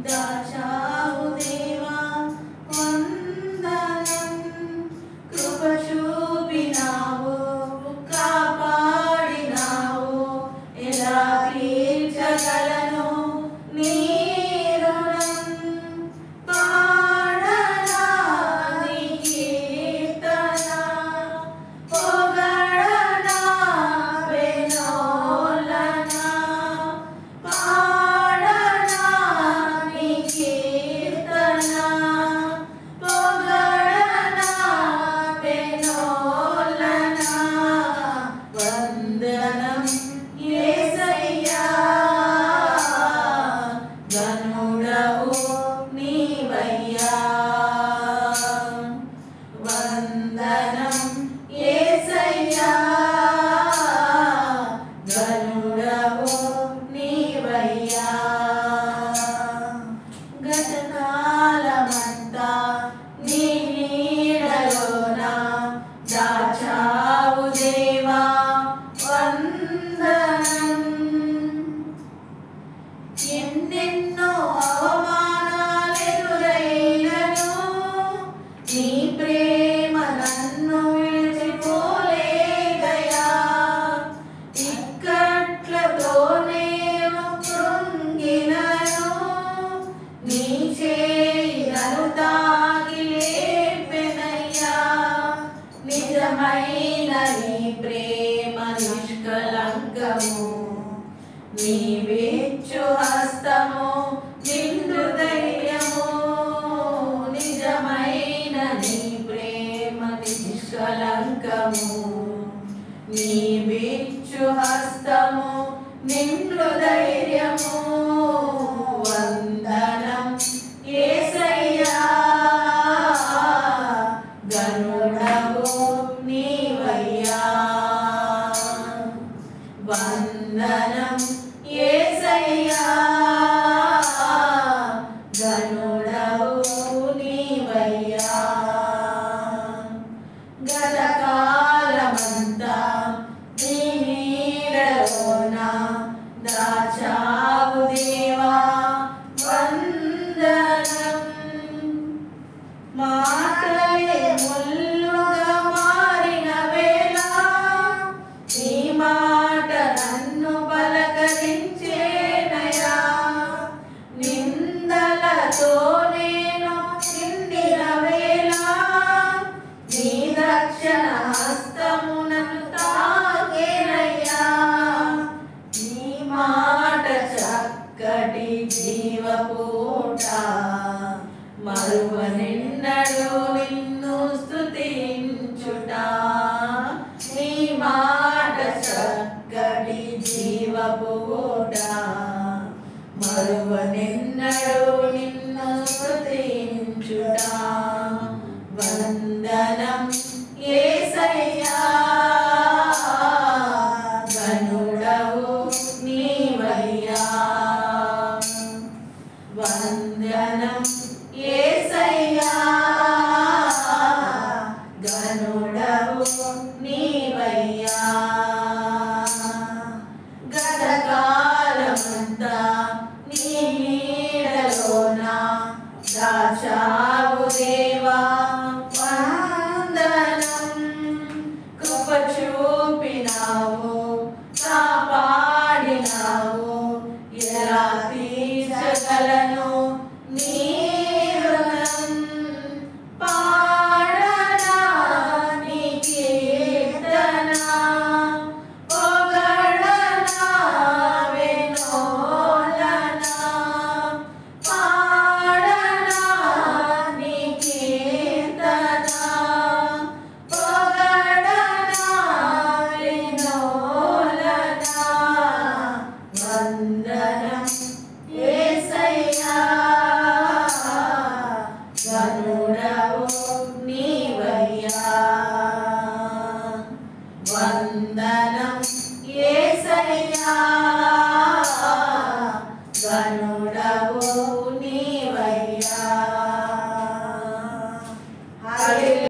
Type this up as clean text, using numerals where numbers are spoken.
దాచావు దేవా వందనం. కృప చూపినావు, కాపాడినావు, ఎలా తీర్చగలను నీ రుణం. పాడనా నీ కీర్తన, పొగడనా వెన్నోలన. పాడనా నీ కీర్తన, పొగడనా వెన్నోలన. వందనం యేసయ్యా, ఘనుడవు నీవయ్యా. వందనం యేసయ్యా, ఘనుడవు నీవయ్యా. గతకాలమంతా నీ నీడలోన దాచావు దేవా వందనం. ఎన్నెన్నో అవమానాలెదురైనను నీ ప్రేమ నన్ను విడిచిపోలేదయా. ఇక్కట్లతో నేను కృంగినను, నీ చేయి నన్ను తాకి లేపెనయ్యా. నిజమైన నీ ప్రేమ నిష్కలంకము, నీవిచ్చు హస్తము నిండు ధైర్యము. నిజమైన నీ ప్రేమ నిష్కలంకము, నీవిచ్చు హస్తము నిండు ధైర్యము. వందనం